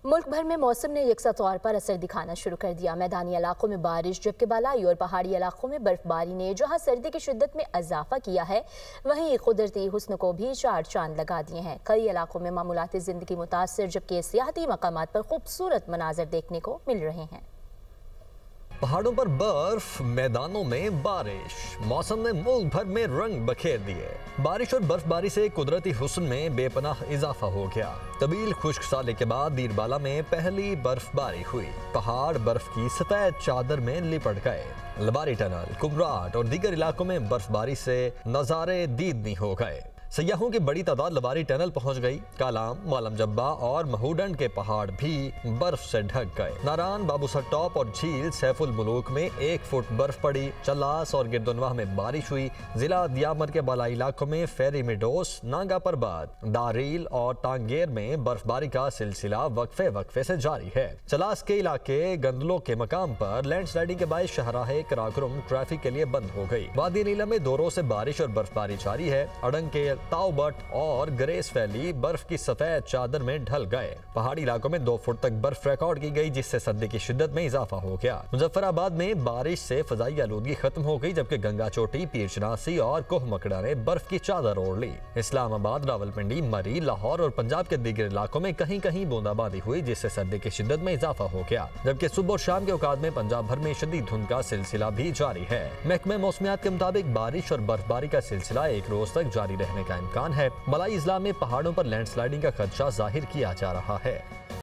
मुल्क भर में मौसम ने यकसा तौर पर असर दिखाना शुरू कर दिया। मैदानी इलाकों में बारिश, जबकि बलाई और पहाड़ी इलाकों में बर्फबारी ने जहां सर्दी की शिद्दत में इजाफा किया है, वहीं कुदरती हुस्न को भी चार चांद लगा दिए हैं। कई इलाकों में मामूलाती जिंदगी मुतासर, जबकि सियाहती मकामात पर खूबसूरत मनाजर देखने को मिल रहे हैं। पहाड़ों पर बर्फ, मैदानों में बारिश, मौसम ने मुल्क भर में रंग बखेर दिए। बारिश और बर्फबारी से कुदरती हुस्न में बेपनाह इजाफा हो गया। तवील खुश्क साले के बाद दीरबाला में पहली बर्फबारी हुई। पहाड़ बर्फ की सफेद चादर में लिपट गए। लबारी टनल, कुमराट और दीगर इलाकों में बर्फबारी से नजारे दीदनी हो गए। सयाहों की बड़ी तादाद लबारी टनल पहुंच गई। कालाम, मालम जब्बा और महूडंड के पहाड़ भी बर्फ से ढक गए। नारान, बाबूसर टॉप और झील सैफुल मुलूक में 1 फुट बर्फ पड़ी। चल्लास और गिरदुनवाह में बारिश हुई। जिला दियामर के बालाई इलाकों में फेरी मिडोस, नांगा परबाद, दारील और टांगेर में बर्फबारी का सिलसिला वक्फे वक्फे से जारी है। चलास के इलाके गंदलों के मकाम पर लैंडस्लाइडिंग के बायस शहराहे कराकुरम ट्रैफिक के लिए बंद हो गई। वादी नीला में 2 रोज से बारिश और बर्फबारी जारी है। अड़ंग के ताओबट और ग्रेस वैली बर्फ की सफेद चादर में ढल गए। पहाड़ी इलाकों में 2 फुट तक बर्फ रिकॉर्ड की गई, जिससे सर्दी की शिद्दत में इजाफा हो गया। मुजफ्फराबाद में बारिश से फजाई आलूदगी खत्म हो गई, जबकि गंगा चोटी, पीरचनासी और कोह मकड़ा ने बर्फ की चादर ओढ़ ली। इस्लामाबाद, रावलपिंडी, मरी, लाहौर और पंजाब के दीगर इलाकों में कहीं कहीं बूंदाबांदी हुई, जिससे सर्दी की शिद्दत में इजाफा हो गया। जबकि सुबह और शाम के औकात में पंजाब भर में शदीद धुंध का सिलसिला भी जारी है। महकमे मौसमियात के मुताबिक बारिश और बर्फबारी का सिलसिला 1 रोज तक जारी रहने का इम्कान है। मलाई इजला में पहाड़ों पर लैंडस्लाइडिंग का खदशा जाहिर किया जा रहा है।